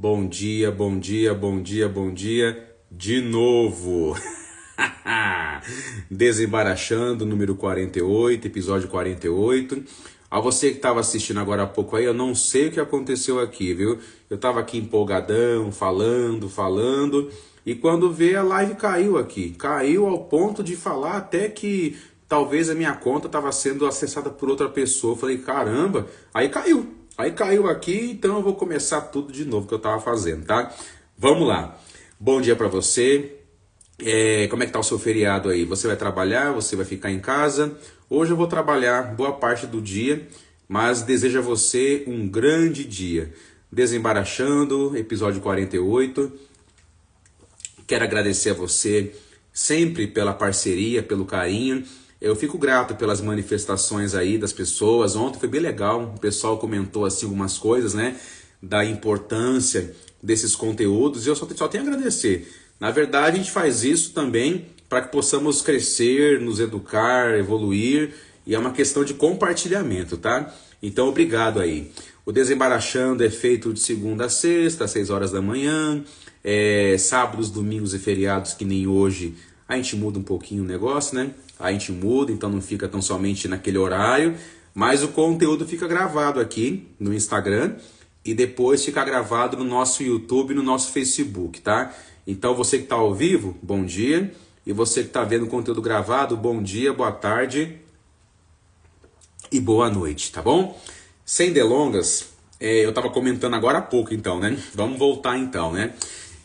Bom dia, bom dia, bom dia, bom dia de novo. Desembaraxando, número 48, episódio 48. A você que estava assistindo agora há pouco aí, eu não sei o que aconteceu aqui, viu? Eu estava aqui empolgadão, falando, e quando vê a live caiu aqui. Caiu ao ponto de falar até que talvez a minha conta estava sendo acessada por outra pessoa. Eu falei, caramba, aí caiu. Aí caiu aqui, então eu vou começar tudo de novo que eu estava fazendo, tá? Vamos lá. Bom dia para você. Como é que tá o seu feriado aí? Você vai trabalhar? Você vai ficar em casa? Hoje eu vou trabalhar boa parte do dia, mas desejo a você um grande dia. Desembaraxando, episódio 48. Quero agradecer a você sempre pela parceria, pelo carinho. Eu fico grato pelas manifestações aí das pessoas. Ontem foi bem legal, o pessoal comentou assim algumas coisas, né? Da importância desses conteúdos e eu só tenho a agradecer. Na verdade, a gente faz isso também para que possamos crescer, nos educar, evoluir, e é uma questão de compartilhamento, tá? Então, obrigado aí. O Desembaraxando é feito de segunda a sexta, às 6 horas da manhã, sábados, domingos e feriados, que nem hoje, a gente muda um pouquinho o negócio, né? A gente muda, então não fica tão somente naquele horário, mas o conteúdo fica gravado aqui no Instagram e depois fica gravado no nosso YouTube e no nosso Facebook, tá? Então você que está ao vivo, bom dia. E você que está vendo o conteúdo gravado, bom dia, boa tarde e boa noite, tá bom? Sem delongas, eu estava comentando agora há pouco então, né? Vamos voltar então, né?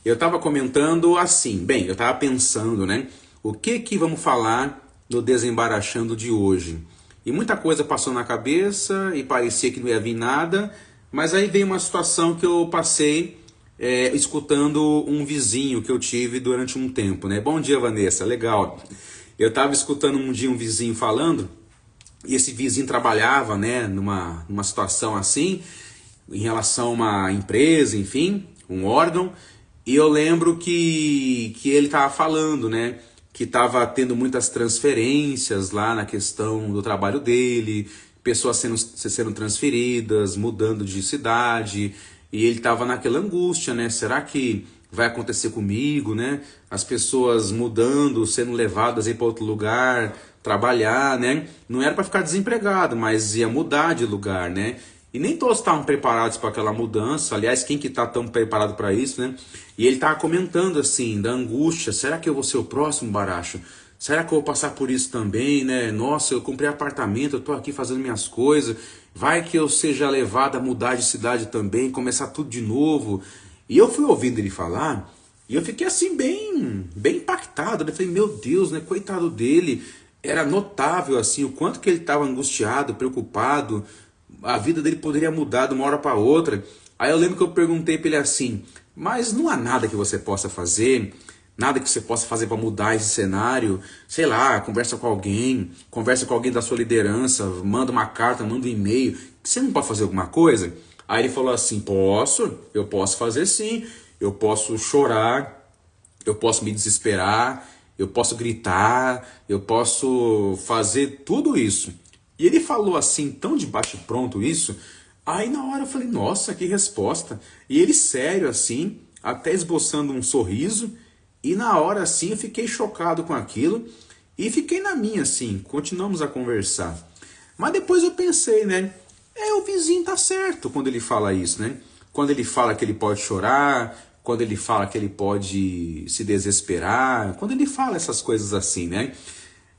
Eu estava comentando assim, eu estava pensando, né? O que vamos falar no Desembaraxando de hoje? E muita coisa passou na cabeça e parecia que não ia vir nada, mas aí veio uma situação que eu passei escutando um vizinho que eu tive durante um tempo, né? Bom dia, Vanessa, legal. Eu estava escutando um dia um vizinho falando, e esse vizinho trabalhava, né, numa situação assim, em relação a uma empresa, enfim, um órgão, e eu lembro que ele estava falando, né, que estava tendo muitas transferências lá na questão do trabalho dele, pessoas sendo transferidas, mudando de cidade, e ele estava naquela angústia, né? Será que vai acontecer comigo, né? As pessoas mudando, sendo levadas para outro lugar, trabalhar, né? Não era para ficar desempregado, mas ia mudar de lugar, né? E nem todos estavam preparados para aquela mudança. Aliás, quem que está tão preparado para isso, né? E ele estava comentando assim, da angústia. Será que eu vou ser o próximo, Baracho? Será que eu vou passar por isso também, né? Nossa, eu comprei apartamento, eu estou aqui fazendo minhas coisas. Vai que eu seja levado a mudar de cidade também, começar tudo de novo. E eu fui ouvindo ele falar e eu fiquei assim bem impactado. Eu falei, meu Deus, né? Coitado dele. Era notável assim o quanto que ele estava angustiado, preocupado. A vida dele poderia mudar de uma hora para outra. Aí eu lembro que eu perguntei para ele assim, mas não há nada que você possa fazer? Nada que você possa fazer para mudar esse cenário? Sei lá, conversa com alguém da sua liderança, manda uma carta, manda um e-mail. Você não pode fazer alguma coisa? Aí ele falou assim, eu posso fazer sim. Eu posso chorar, eu posso me desesperar, eu posso gritar, eu posso fazer tudo isso. E ele falou assim, tão de bate-pronto isso, aí na hora eu falei, nossa, que resposta. E ele sério assim, até esboçando um sorriso, e na hora assim eu fiquei chocado com aquilo, e fiquei na minha assim, continuamos a conversar. Mas depois eu pensei, né, o vizinho tá certo quando ele fala isso, né? Quando ele fala que ele pode chorar, quando ele fala que ele pode se desesperar, quando ele fala essas coisas assim, né?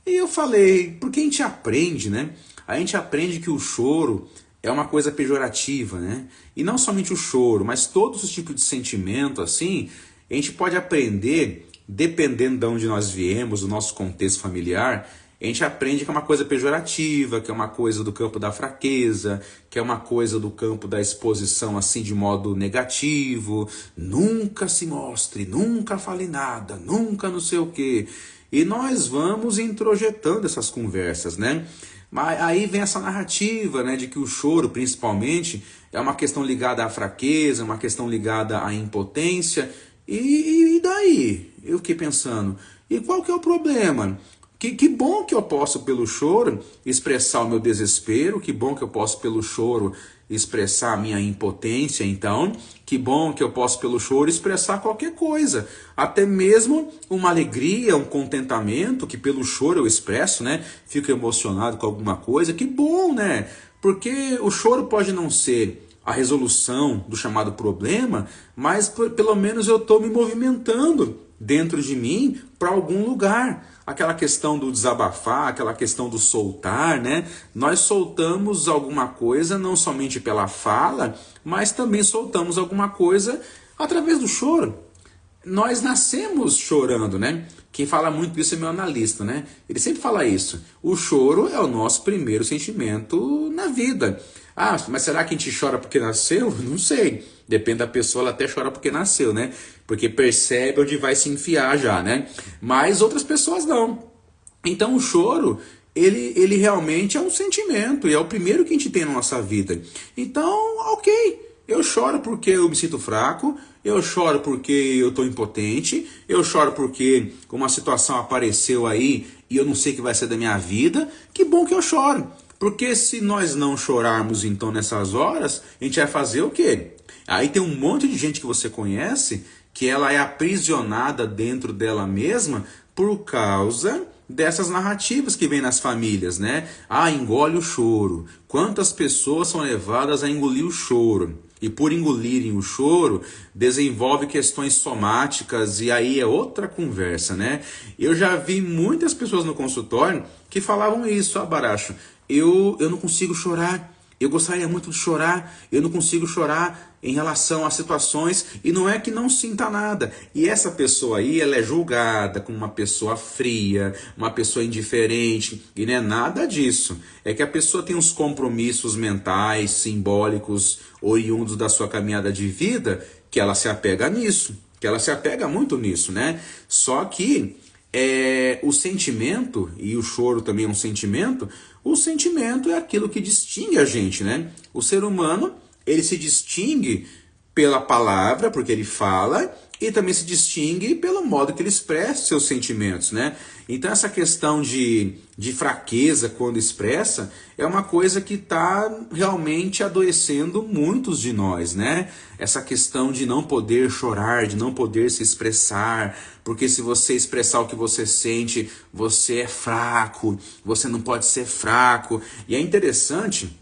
E eu falei, porque a gente aprende, né? A gente aprende que o choro é uma coisa pejorativa, né? E não somente o choro, mas todos os tipos de sentimento, assim, a gente pode aprender, dependendo de onde nós viemos, do nosso contexto familiar, a gente aprende que é uma coisa pejorativa, que é uma coisa do campo da fraqueza, que é uma coisa do campo da exposição assim de modo negativo. Nunca se mostre, nunca fale nada, nunca não sei o quê. E nós vamos introjetando essas conversas, né? Mas aí vem essa narrativa, né, de que o choro, principalmente, é uma questão ligada à fraqueza, uma questão ligada à impotência. E daí? Eu fiquei pensando, e qual que é o problema? Que bom que eu posso, pelo choro, expressar o meu desespero, que bom que eu posso, pelo choro, expressar a minha impotência, então, que bom que eu posso pelo choro expressar qualquer coisa, até mesmo uma alegria, um contentamento, que pelo choro eu expresso, né? Fico emocionado com alguma coisa, que bom, né? Porque o choro pode não ser a resolução do chamado problema, mas pelo menos eu estou me movimentando dentro de mim para algum lugar. Aquela questão do desabafar, aquela questão do soltar, né? Nós soltamos alguma coisa não somente pela fala, mas também soltamos alguma coisa através do choro. Nós nascemos chorando, né? Quem fala muito isso é meu analista, né? Ele sempre fala isso. O choro é o nosso primeiro sentimento na vida. Ah, mas será que a gente chora porque nasceu? Não sei. Depende da pessoa, ela até chora porque nasceu, né? Porque percebe onde vai se enfiar já, né? Mas outras pessoas não. Então o choro, ele realmente é um sentimento, e é o primeiro que a gente tem na nossa vida. Então, ok, eu choro porque eu me sinto fraco, eu choro porque eu estou impotente, eu choro porque uma situação apareceu aí e eu não sei o que vai ser da minha vida. Que bom que eu choro. Porque se nós não chorarmos então nessas horas, a gente vai fazer o quê? Aí tem um monte de gente que você conhece que ela é aprisionada dentro dela mesma por causa dessas narrativas que vem nas famílias, né? Ah, engole o choro. Quantas pessoas são levadas a engolir o choro? E por engolirem o choro, desenvolve questões somáticas, e aí é outra conversa, né? Eu já vi muitas pessoas no consultório que falavam isso, Baracho, eu não consigo chorar, eu gostaria muito de chorar, eu não consigo chorar em relação a situações, e não é que não sinta nada. E essa pessoa aí, ela é julgada como uma pessoa fria, uma pessoa indiferente, e não é nada disso. É que a pessoa tem uns compromissos mentais, simbólicos, oriundos da sua caminhada de vida, que ela se apega nisso, que ela se apega muito nisso, né? Só que o sentimento, e o choro também é um sentimento, o sentimento é aquilo que distingue a gente, né? O ser humano, ele se distingue pela palavra, porque ele fala, e também se distingue pelo modo que ele expressa seus sentimentos, né? Então essa questão de fraqueza quando expressa é uma coisa que está realmente adoecendo muitos de nós, né? Essa questão de não poder chorar, de não poder se expressar, porque se você expressar o que você sente, você é fraco, você não pode ser fraco. E é interessante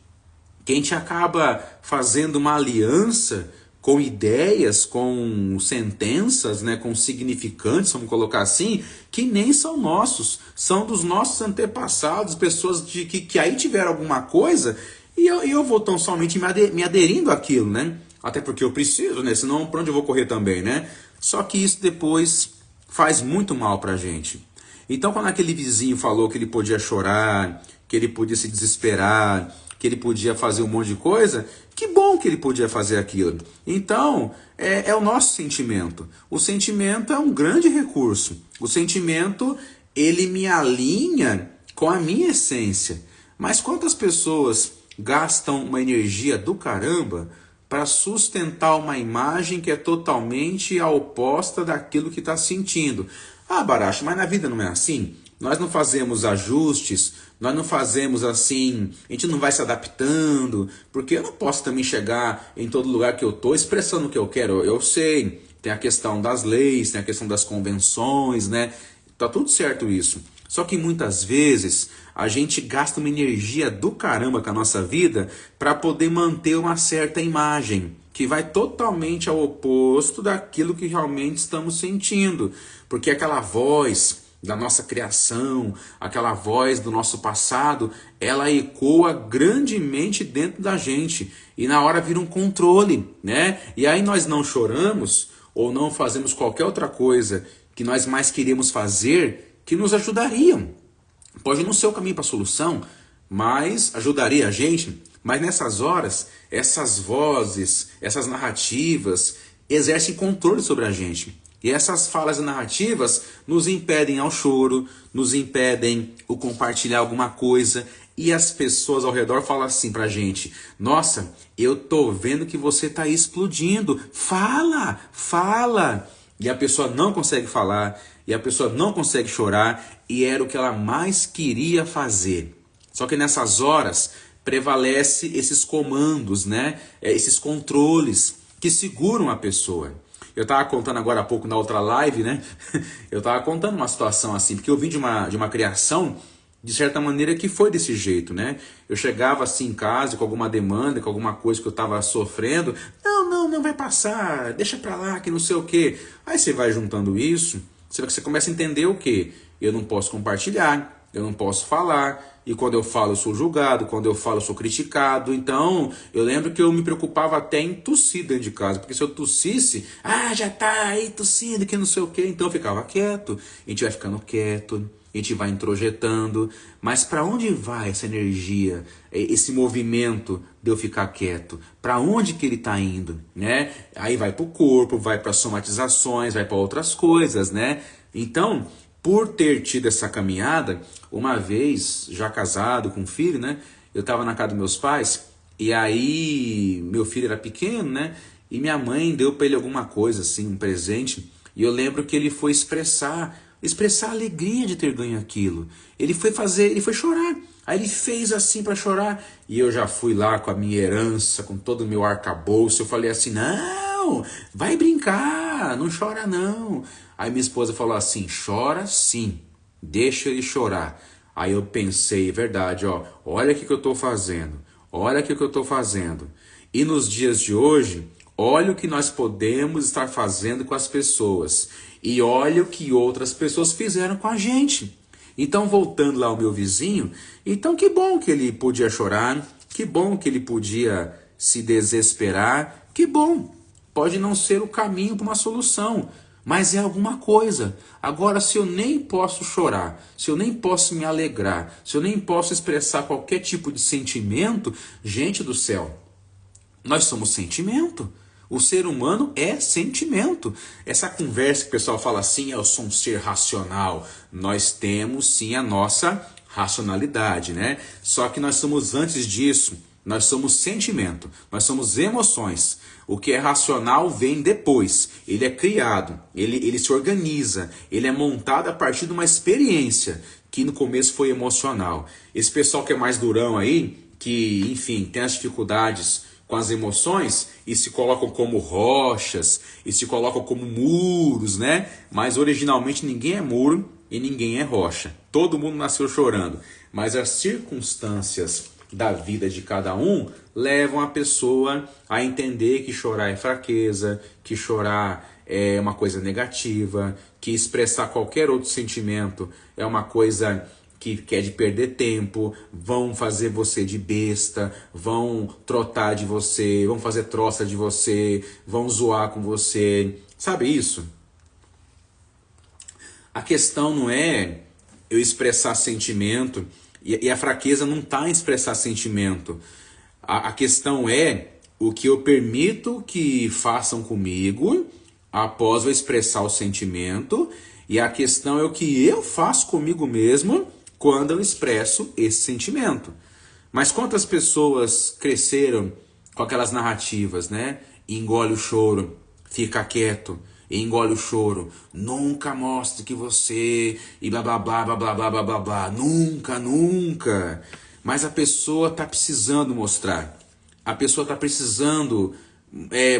que a gente acaba fazendo uma aliança com ideias, com sentenças, né, com significantes, vamos colocar assim, que nem são nossos, são dos nossos antepassados, pessoas que aí tiveram alguma coisa, e eu vou tão somente me aderindo àquilo, né? Até porque eu preciso, né? Senão para onde eu vou correr também, né? Só que isso depois faz muito mal pra gente. Então quando aquele vizinho falou que ele podia chorar, que ele podia se desesperar, que ele podia fazer um monte de coisa, que bom que ele podia fazer aquilo. Então, é o nosso sentimento. O sentimento é um grande recurso. O sentimento, ele me alinha com a minha essência. Mas quantas pessoas gastam uma energia do caramba para sustentar uma imagem que é totalmente a oposta daquilo que está sentindo? Ah, Baracho, mas na vida não é assim? Nós não fazemos ajustes, nós não fazemos assim, a gente não vai se adaptando, porque eu não posso também chegar em todo lugar que eu estou expressando o que eu quero. Eu sei, tem a questão das leis, tem a questão das convenções, né? Tá tudo certo isso. Só que muitas vezes a gente gasta uma energia do caramba com a nossa vida para poder manter uma certa imagem, que vai totalmente ao oposto daquilo que realmente estamos sentindo. Porque aquela voz da nossa criação, aquela voz do nosso passado, ela ecoa grandemente dentro da gente, e na hora vira um controle, né? E aí nós não choramos, ou não fazemos qualquer outra coisa que nós mais queremos fazer, que nos ajudariam. Pode não ser o caminho para a solução, mas ajudaria a gente. Mas nessas horas, essas vozes, essas narrativas, exercem controle sobre a gente. E essas falas e narrativas nos impedem ao choro, nos impedem o compartilhar alguma coisa. E as pessoas ao redor falam assim pra gente: nossa, eu tô vendo que você tá explodindo. Fala, fala. E a pessoa não consegue falar, e a pessoa não consegue chorar, e era o que ela mais queria fazer. Só que nessas horas, prevalece esses comandos, né? Esses controles que seguram a pessoa. Eu estava contando agora há pouco na outra live, né? Eu estava contando uma situação assim, porque eu vim de uma criação, de certa maneira, que foi desse jeito, né? Eu chegava assim em casa com alguma demanda, com alguma coisa que eu estava sofrendo. Não vai passar, deixa pra lá, que não sei o quê. Aí você vai juntando isso, você começa a entender o quê? Eu não posso compartilhar, eu não posso falar, e quando eu falo eu sou julgado, quando eu falo eu sou criticado. Então eu lembro que eu me preocupava até em tossir dentro de casa, porque se eu tossisse, já tá aí tossindo, que não sei o quê. Então eu ficava quieto, a gente vai ficando quieto, a gente vai introjetando, mas para onde vai essa energia, esse movimento de eu ficar quieto? Para onde que ele está indo, né? Aí vai para o corpo, vai para somatizações, vai para outras coisas, né? Então, por ter tido essa caminhada, uma vez, já casado com um filho, né? Eu estava na casa dos meus pais, e aí meu filho era pequeno, né? E minha mãe deu para ele alguma coisa, assim, um presente, e eu lembro que ele foi expressar a alegria de ter ganho aquilo. Ele foi chorar. Aí ele fez assim para chorar. E eu já fui lá com a minha herança, com todo o meu arcabouço. Eu falei assim, não, vai brincar, não chora não. Aí minha esposa falou assim, chora sim, deixa ele chorar. Aí eu pensei, verdade, olha o que eu estou fazendo. Olha o que eu estou fazendo. E nos dias de hoje, olha o que nós podemos estar fazendo com as pessoas. E olha o que outras pessoas fizeram com a gente. Então, voltando lá ao meu vizinho, então que bom que ele podia chorar, que bom que ele podia se desesperar, que bom. Pode não ser o caminho para uma solução, mas é alguma coisa. Agora, se eu nem posso chorar, se eu nem posso me alegrar, se eu nem posso expressar qualquer tipo de sentimento, gente do céu, nós somos sentimento. O ser humano é sentimento. Essa conversa que o pessoal fala assim, eu sou um ser racional. Nós temos sim a nossa racionalidade, né? Só que nós somos antes disso, nós somos sentimento, nós somos emoções. O que é racional vem depois, ele é criado, ele se organiza, ele é montado a partir de uma experiência que no começo foi emocional. Esse pessoal que é mais durão aí, que enfim, tem as dificuldades com as emoções e se colocam como rochas e se colocam como muros, né? Mas originalmente ninguém é muro e ninguém é rocha. Todo mundo nasceu chorando, mas as circunstâncias da vida de cada um levam a pessoa a entender que chorar é fraqueza, que chorar é uma coisa negativa, que expressar qualquer outro sentimento é uma coisa que quer de perder tempo, vão fazer você de besta, vão trotar de você, vão fazer troça de você, vão zoar com você. Sabe isso? A questão não é eu expressar sentimento, e a fraqueza não está em expressar sentimento. A questão é o que eu permito que façam comigo após eu expressar o sentimento, e a questão é o que eu faço comigo mesmo quando eu expresso esse sentimento. Mas quantas pessoas cresceram com aquelas narrativas, né? Engole o choro, fica quieto, engole o choro, nunca mostre que você e blá blá blá blá blá blá blá blá blá, nunca, nunca. Mas a pessoa está precisando mostrar. A pessoa está precisando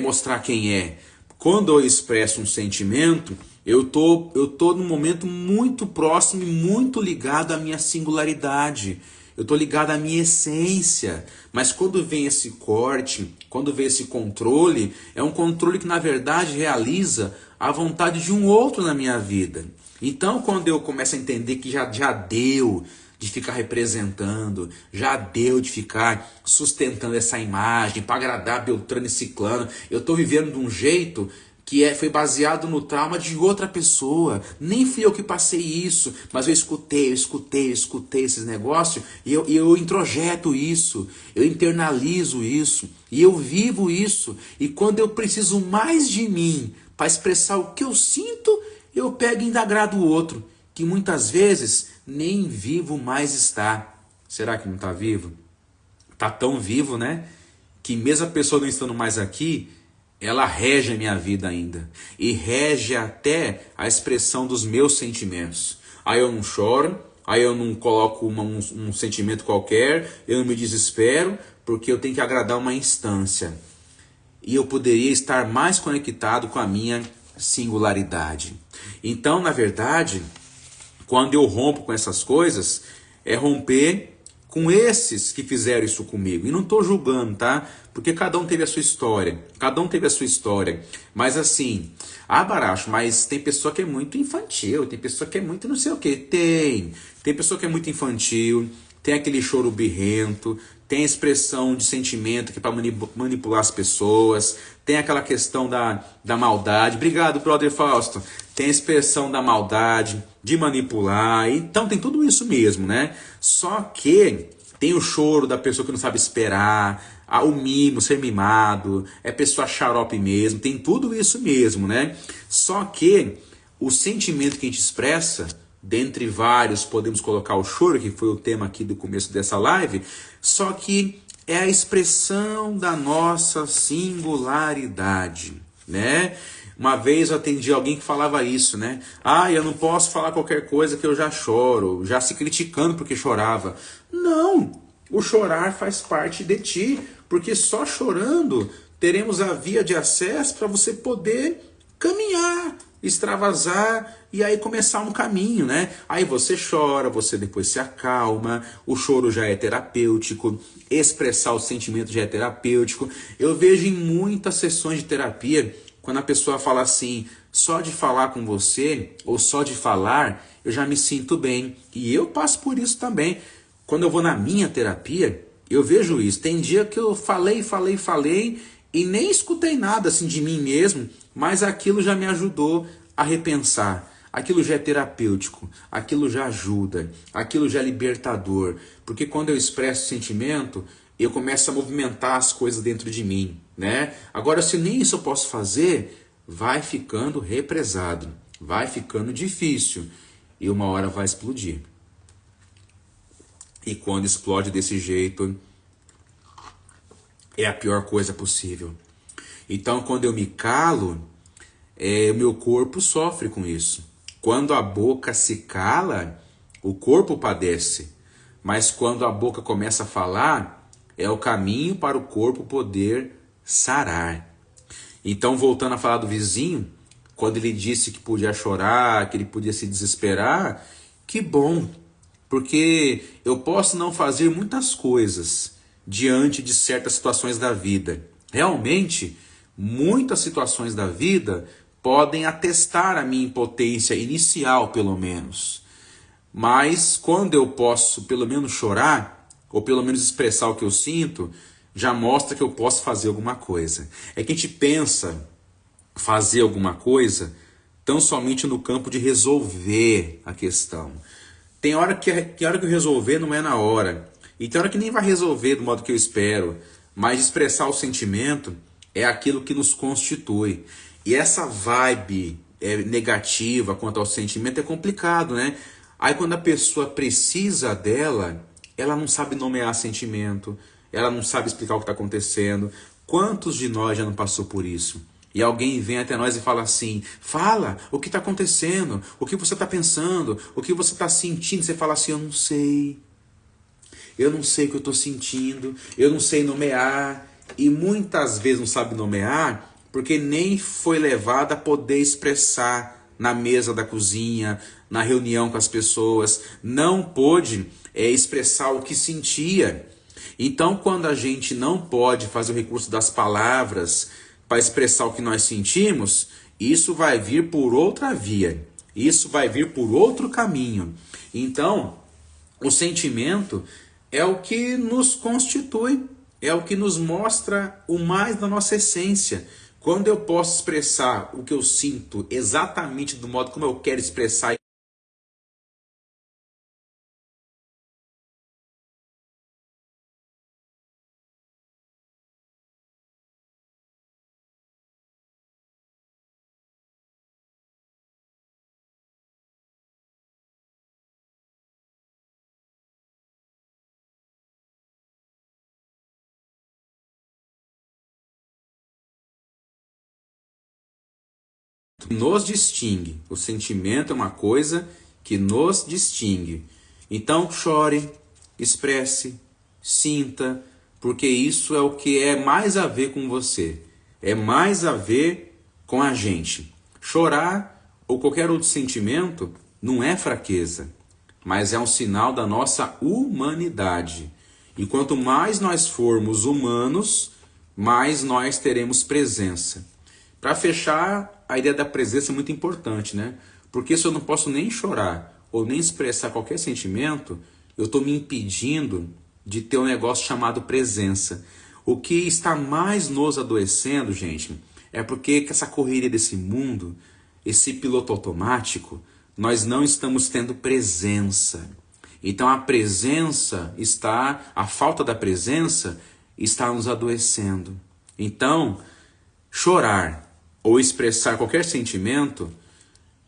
mostrar quem é. Quando eu expresso um sentimento, eu tô num momento muito próximo e muito ligado à minha singularidade. Eu tô ligado à minha essência. Mas quando vem esse corte, quando vem esse controle, é um controle que na verdade realiza a vontade de um outro na minha vida. Então quando eu começo a entender que já deu de ficar representando, já deu de ficar sustentando essa imagem para agradar Beltrano e Ciclano, eu tô vivendo de um jeito que foi baseado no trauma de outra pessoa. Nem fui eu que passei isso, mas eu escutei esses negócios e eu introjeto isso, eu internalizo isso e eu vivo isso. E quando eu preciso mais de mim para expressar o que eu sinto, eu pego e ainda agrado o outro, que muitas vezes nem vivo mais está. Será que não está vivo? Está tão vivo, né? Que mesmo a pessoa não estando mais aqui, ela rege a minha vida ainda. E rege até a expressão dos meus sentimentos. Aí eu não choro, aí eu não coloco um sentimento qualquer, eu não me desespero, porque eu tenho que agradar uma instância. E eu poderia estar mais conectado com a minha singularidade. Então, na verdade, quando eu rompo com essas coisas, é romper com esses que fizeram isso comigo. E não estou julgando, tá? Porque cada um teve a sua história. Cada um teve a sua história. Mas assim, Baracho, mas tem pessoa que é muito infantil, tem pessoa que é muito não sei o que. Tem pessoa que é muito infantil, tem aquele choro birrento, tem a expressão de sentimento que é para manipular as pessoas, tem aquela questão da maldade. Obrigado, brother Fausto. Tem a expressão da maldade, de manipular, então tem tudo isso mesmo, né? Só que tem o choro da pessoa que não sabe esperar, o mimo, ser mimado, é pessoa xarope mesmo, tem tudo isso mesmo, né? Só que o sentimento que a gente expressa, dentre vários, podemos colocar o choro, que foi o tema aqui do começo dessa live, só que é a expressão da nossa singularidade, né? Uma vez eu atendi alguém que falava isso, né? Eu não posso falar qualquer coisa que eu já choro, já se criticando porque chorava. Não, o chorar faz parte de ti, porque só chorando teremos a via de acesso para você poder caminhar, extravasar e aí começar um caminho, né? Aí você chora, você depois se acalma, o choro já é terapêutico, expressar o sentimento já é terapêutico. Eu vejo em muitas sessões de terapia, quando a pessoa fala assim, só de falar com você, ou só de falar, eu já me sinto bem. E eu passo por isso também. Quando eu vou na minha terapia, eu vejo isso. Tem dia que eu falei e nem escutei nada assim de mim mesmo, mas aquilo já me ajudou a repensar. Aquilo já é terapêutico, aquilo já ajuda, aquilo já é libertador. Porque quando eu expresso sentimento, eu começo a movimentar as coisas dentro de mim, né? Agora, se nem isso eu posso fazer, vai ficando represado, vai ficando difícil e uma hora vai explodir. E quando explode desse jeito, é a pior coisa possível. Então, quando eu me calo, o meu corpo sofre com isso. Quando a boca se cala, o corpo padece. Mas quando a boca começa a falar, é o caminho para o corpo poder sarar. Então, voltando a falar do vizinho, quando ele disse que podia chorar, que ele podia se desesperar, que bom, porque eu posso não fazer muitas coisas diante de certas situações da vida. Realmente, muitas situações da vida podem atestar a minha impotência inicial, pelo menos. Mas quando eu posso pelo menos chorar, ou pelo menos expressar o que eu sinto, já mostra que eu posso fazer alguma coisa. É que a gente pensa fazer alguma coisa tão somente no campo de resolver a questão. Tem hora que eu resolver não é na hora. E tem hora que nem vai resolver do modo que eu espero. Mas expressar o sentimento é aquilo que nos constitui. E essa vibe negativa quanto ao sentimento é complicado, né? Aí quando a pessoa precisa dela, ela não sabe nomear sentimento, ela não sabe explicar o que está acontecendo. Quantos de nós já não passou por isso? E alguém vem até nós e fala assim, fala o que está acontecendo, o que você está pensando, o que você está sentindo. Você fala assim, eu não sei o que eu estou sentindo, eu não sei nomear. E muitas vezes não sabe nomear porque nem foi levado a poder expressar na mesa da cozinha, na reunião com as pessoas, não pôde expressar o que sentia. Então, quando a gente não pode fazer o recurso das palavras para expressar o que nós sentimos, isso vai vir por outra via, isso vai vir por outro caminho. Então, o sentimento é o que nos constitui, é o que nos mostra o mais da nossa essência. Quando eu posso expressar o que eu sinto exatamente do modo como eu quero expressar, nos distingue. O sentimento é uma coisa que nos distingue. Então chore, expresse, sinta, porque isso é o que é mais a ver com você. É mais a ver com a gente. Chorar ou qualquer outro sentimento não é fraqueza, mas é um sinal da nossa humanidade. E quanto mais nós formos humanos, mais nós teremos presença. Para fechar, a ideia da presença é muito importante, né? Porque se eu não posso nem chorar ou nem expressar qualquer sentimento, eu estou me impedindo de ter um negócio chamado presença. O que está mais nos adoecendo, gente, é porque com essa correria desse mundo, esse piloto automático, nós não estamos tendo presença. Então a falta da presença está nos adoecendo. Então, chorar ou expressar qualquer sentimento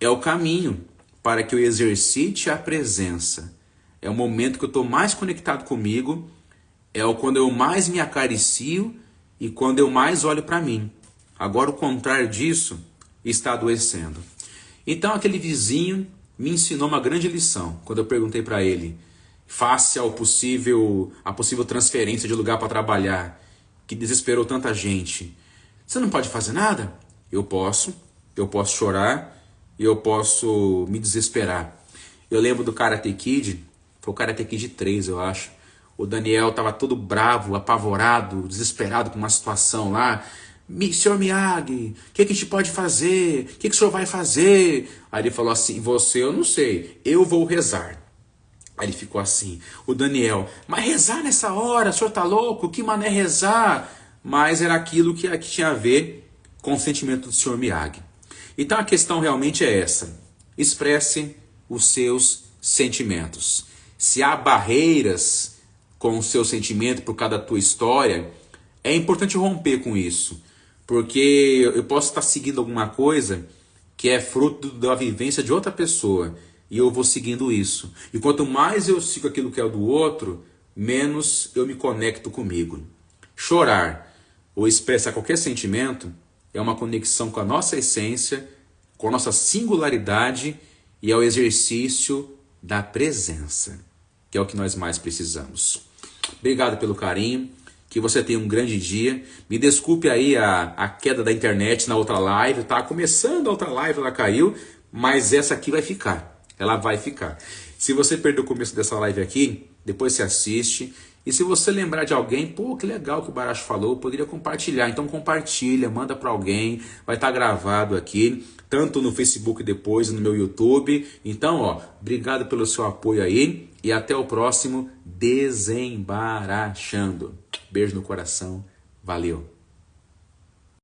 é o caminho para que eu exercite a presença. É o momento que eu estou mais conectado comigo, quando eu mais me acaricio e quando eu mais olho para mim. Agora, o contrário disso está adoecendo. Então, aquele vizinho me ensinou uma grande lição quando eu perguntei para ele, face a possível transferência de lugar para trabalhar, que desesperou tanta gente. Você não pode fazer nada? Eu posso chorar e eu posso me desesperar. Eu lembro do Karate Kid, foi o Karate Kid 3, eu acho. O Daniel estava todo bravo, apavorado, desesperado com uma situação lá. Senhor Miyagi, o que a gente pode fazer? O que o senhor vai fazer? Aí ele falou assim, você eu não sei, eu vou rezar. Aí ele ficou assim, o Daniel, mas rezar nessa hora, o senhor tá louco? Que mané rezar? Mas era aquilo que tinha a ver com o sentimento do Senhor Miyagi. Então a questão realmente é essa, expresse os seus sentimentos. Se há barreiras com o seu sentimento por causa da tua história, é importante romper com isso. Porque eu posso estar seguindo alguma coisa que é fruto da vivência de outra pessoa. E eu vou seguindo isso. E quanto mais eu sigo aquilo que é do outro, menos eu me conecto comigo. Chorar ou expressar qualquer sentimento é uma conexão com a nossa essência, com a nossa singularidade e é o exercício da presença, que é o que nós mais precisamos. Obrigado pelo carinho. Que você tenha um grande dia. Me desculpe aí a queda da internet na outra live. Tá começando a outra live, ela caiu. Mas essa aqui vai ficar. Ela vai ficar. Se você perdeu o começo dessa live aqui, depois você assiste. E se você lembrar de alguém, pô, que legal que o Baracho falou, poderia compartilhar. Então compartilha, manda para alguém. Vai estar gravado aqui, tanto no Facebook depois, no meu YouTube. Então, ó, obrigado pelo seu apoio aí. E até o próximo Desembarachando. Beijo no coração. Valeu.